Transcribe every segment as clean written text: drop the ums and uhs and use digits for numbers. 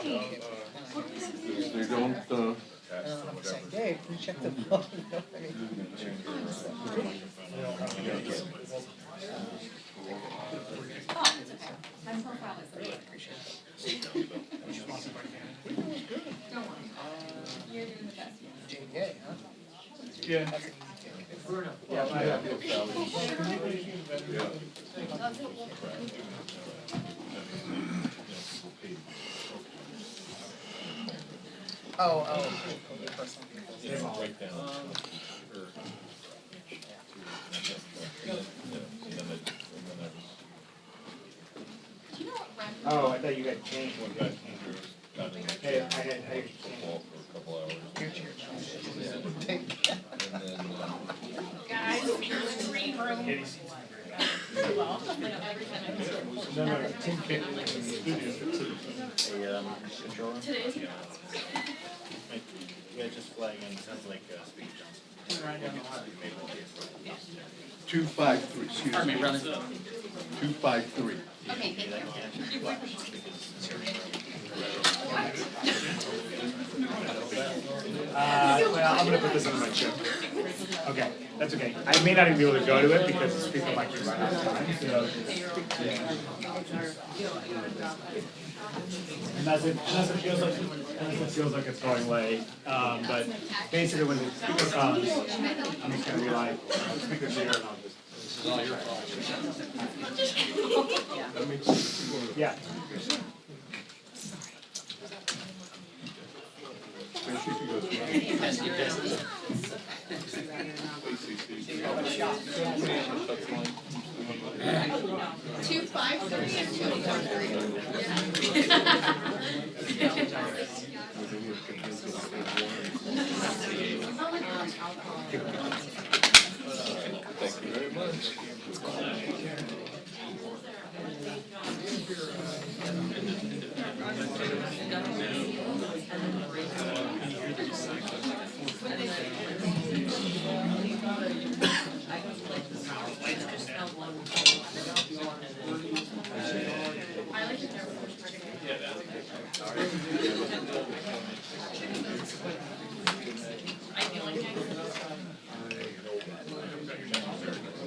They don't, I'm saying, Dave, can you check the phone? JK, huh? yeah. Oh. Oh, I thought you got changed. Hey, I had Guys, green room. no, Tim Pitt in the studio. Today's Yeah, just flagging, sounds like Speaker Johnson. 253, excuse Pardon me. me, brother. 253. Okay, thank you. Well, I'm gonna put this on my chip. Okay, that's okay. I may not even be able to go to it because the speaker might be right out of time, so. Unless it feels like it's going late. But basically when the speaker comes, I'm just gonna be like, speaker's here and I'll just. This is all your fault. Yeah. Two, 5, 3, and 2, 1, Thank you very much.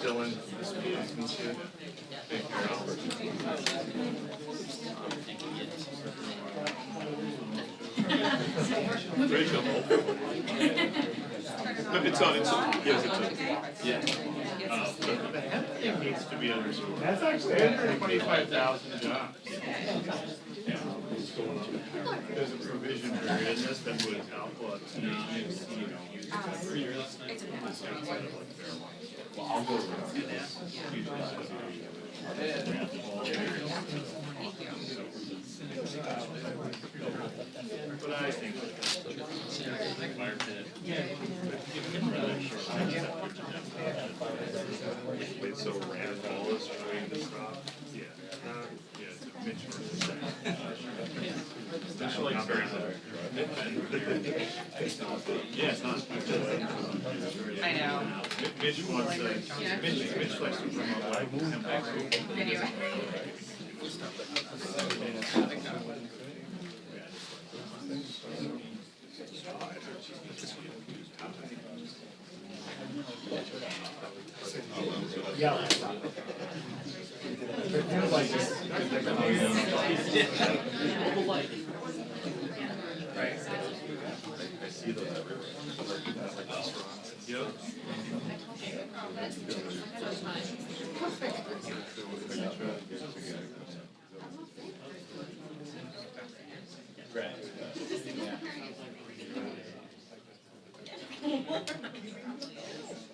Dylan, this meeting's been good. Thank you, Albert. Rachel. It's on, yes, it's on. Yeah. The hemp thing needs to be understood. That's actually 125,000 jobs. Yeah. There's a provision period in this that would output use well, I'll go with but I think wait, so Rand Paul is trying to stop. Yeah. Yeah, it's a Mitch versus Mitch likes very low. Yeah, it's not. I know. Mitch wants Mitch likes to promote like Video. Yeah. It feels like this. Right. I see those everywhere. Yep.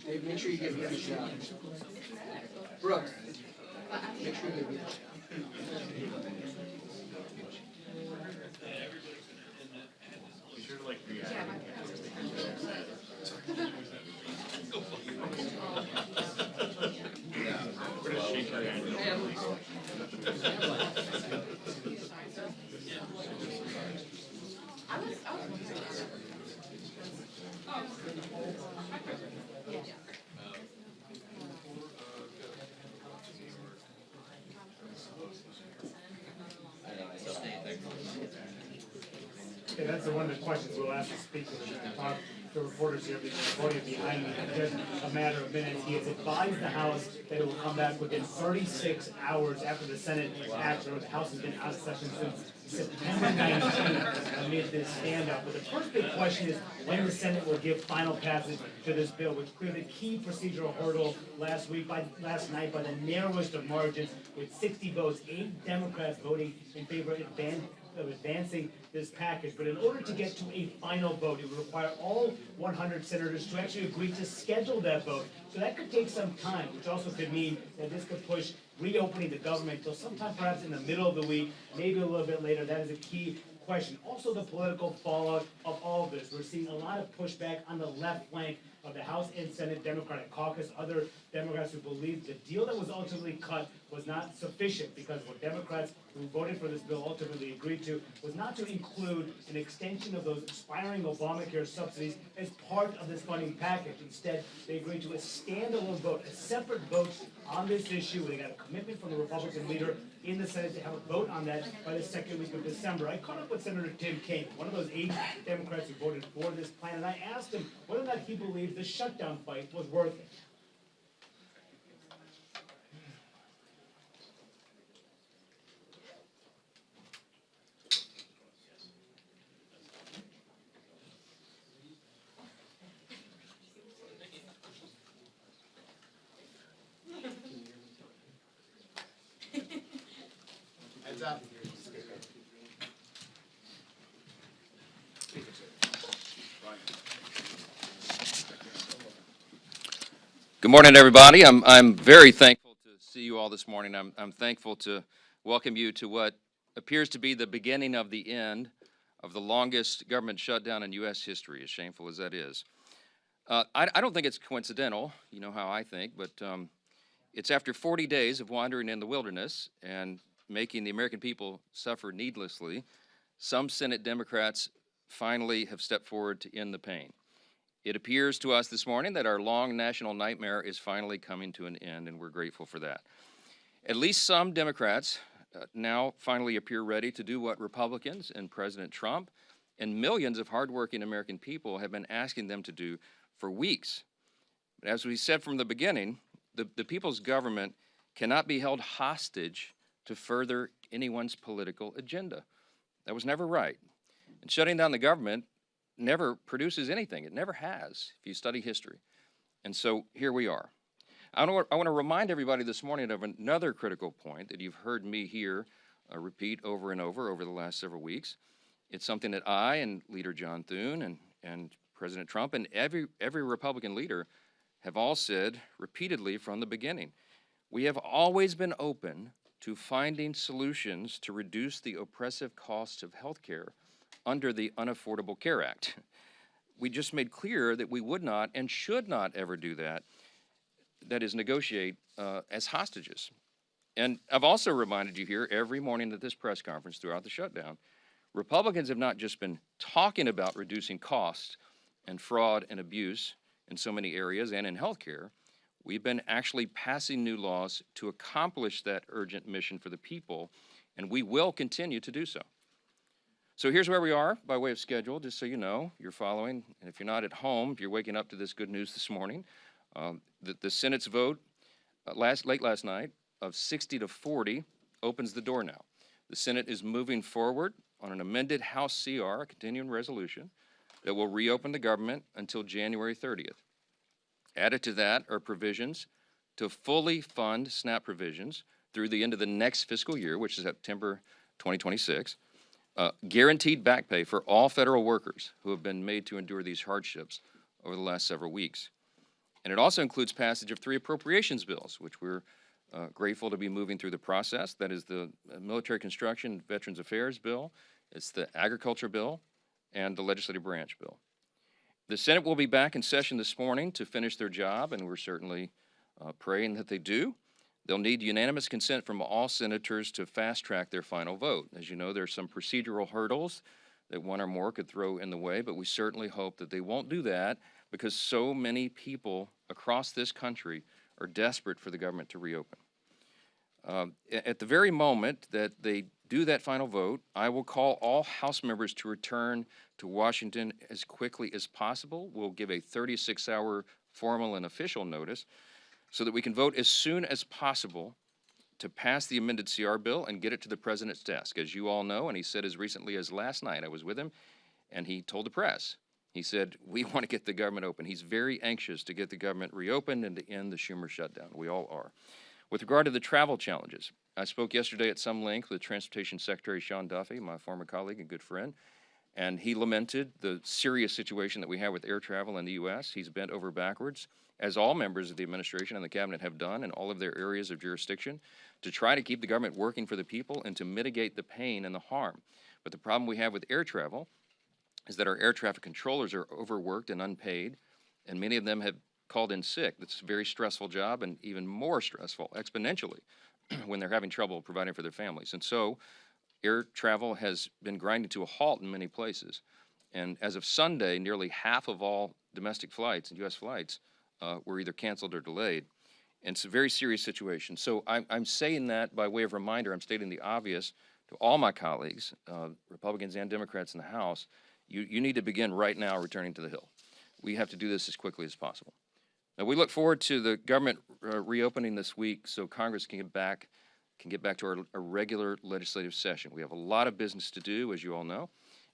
Dave, make sure you give me a shot. Brooke, make sure you give me a shot. Be sure to like react. We're gonna shake your hand. Yeah, that's one of the questions we'll ask the speaker, and talk to reporters here, because the podium behind me, in just a matter of minutes. He has advised the House that it will come back within 36 hours after the Senate acts, or the House has been out of session since September 19th amid this standoff. But the first big question is when the Senate will give final passage to this bill, which cleared a key procedural hurdle last night by the narrowest of margins, with 60 votes, 8 Democrats voting in favor of advancing this package. But in order to get to a final vote, it would require all 100 senators to actually agree to schedule that vote. So that could take some time, which also could mean that this could push reopening the government until sometime perhaps in the middle of the week, maybe a little bit later. That is a key question. Also, the political fallout of all of this. We're seeing a lot of pushback on the left flank of the House and Senate Democratic caucus, other Democrats who believe the deal that was ultimately cut was not sufficient, because what Democrats who voted for this bill ultimately agreed to was not to include an extension of those expiring Obamacare subsidies as part of this funding package. Instead, they agreed to a standalone vote, a separate vote on this issue. They got a commitment from the Republican leader in the Senate to have a vote on that by the second week of December. I caught up with Senator Tim Kaine, one of those 8 Democrats who voted for this plan, and I asked him whether or not he believed the shutdown fight was worth it. Heads up. Good morning, everybody. I'm very thankful to see you all this morning. I'm thankful to welcome you to what appears to be the beginning of the end of the longest government shutdown in U.S. history, as shameful as that is. I don't think it's coincidental, you know how I think, but it's after 40 days of wandering in the wilderness and making the American people suffer needlessly, some Senate Democrats finally have stepped forward to end the pain. It appears to us this morning that our long national nightmare is finally coming to an end, and we're grateful for that. At least some Democrats now finally appear ready to do what Republicans and President Trump and millions of hardworking American people have been asking them to do for weeks. But as we said from the beginning, the people's government cannot be held hostage to further anyone's political agenda. That was never right. And shutting down the government never produces anything. It never has, if you study history. And so here we are. I want to remind everybody this morning of another critical point that you've heard me here repeat over and over the last several weeks. It's something that I and Leader John Thune and President Trump and every Republican leader have all said repeatedly from the beginning. We have always been open to finding solutions to reduce the oppressive costs of health care under the Unaffordable Care Act. We just made clear that we would not and should not ever do that, that is, negotiate as hostages. And I've also reminded you here every morning at this press conference throughout the shutdown, Republicans have not just been talking about reducing costs and fraud and abuse in so many areas and in health care. We've been actually passing new laws to accomplish that urgent mission for the people, and we will continue to do so. So here's where we are by way of schedule, just so you know, you're following. And if you're not at home, if you're waking up to this good news this morning, the Senate's vote late last night of 60 to 40 opens the door now. The Senate is moving forward on an amended House CR, a continuing resolution, that will reopen the government until January 30th. Added to that are provisions to fully fund SNAP provisions through the end of the next fiscal year, which is September 2026, guaranteed back pay for all federal workers who have been made to endure these hardships over the last several weeks. And it also includes passage of 3 appropriations bills, which we're grateful to be moving through the process. That is the Military Construction Veterans Affairs bill, it's the Agriculture bill, and the Legislative Branch bill. The Senate will be back in session this morning to finish their job, and we're certainly praying that they do. They'll need unanimous consent from all senators to fast-track their final vote. As you know, there are some procedural hurdles that one or more could throw in the way, but we certainly hope that they won't do that because so many people across this country are desperate for the government to reopen. At the very moment that they do that final vote, I will call all House members to return to Washington as quickly as possible. We'll give a 36-hour formal and official notice so that we can vote as soon as possible to pass the amended CR bill and get it to the president's desk. As you all know, and he said as recently as last night, I was with him, and he told the press, he said, we want to get the government open. He's very anxious to get the government reopened and to end the Schumer shutdown. We all are. With regard to the travel challenges, I spoke yesterday at some length with Transportation Secretary Sean Duffy, my former colleague and good friend, and he lamented the serious situation that we have with air travel in the U.S. He's bent over backwards, as all members of the administration and the cabinet have done in all of their areas of jurisdiction, to try to keep the government working for the people and to mitigate the pain and the harm. But the problem we have with air travel is that our air traffic controllers are overworked and unpaid, and many of them have called in sick. That's a very stressful job, and even more stressful exponentially when they're having trouble providing for their families. And so air travel has been grinding to a halt in many places. And as of Sunday, nearly half of all domestic flights and U.S. flights were either canceled or delayed. And it's a very serious situation. So I'm saying that by way of reminder. I'm stating the obvious to all my colleagues, Republicans and Democrats in the House. You need to begin right now returning to the Hill. We have to do this as quickly as possible. Now, we look forward to the government reopening this week so Congress can get back to our regular legislative session. We have a lot of business to do, as you all know,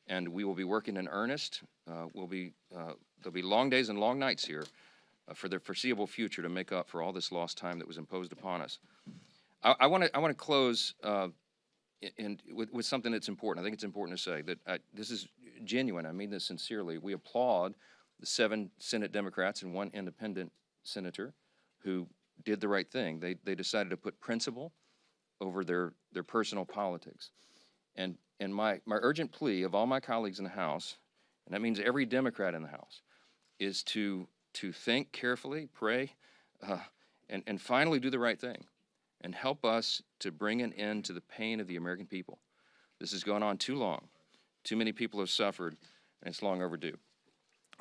and we will be working in earnest. There'll be long days and long nights here for the foreseeable future to make up for all this lost time that was imposed upon us. I want to close with something that's important. I think it's important to say that this is genuine. I mean this sincerely. We applaud the 7 Senate Democrats and 1 independent senator who did the right thing. They decided to put principle over their personal politics. And my urgent plea of all my colleagues in the House, and that means every Democrat in the House, is to think carefully, pray, and finally do the right thing and help us to bring an end to the pain of the American people. This has gone on too long. Too many people have suffered, and it's long overdue.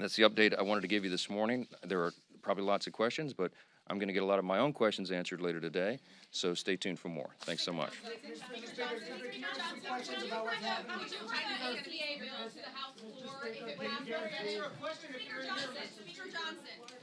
That's the update I wanted to give you this morning. There are probably lots of questions, but I'm going to get a lot of my own questions answered later today, so stay tuned for more. Thanks so much. Questions about what's happening. APA bill to the House floor if it passes. Answer a question if you're in here. Speaker Johnson.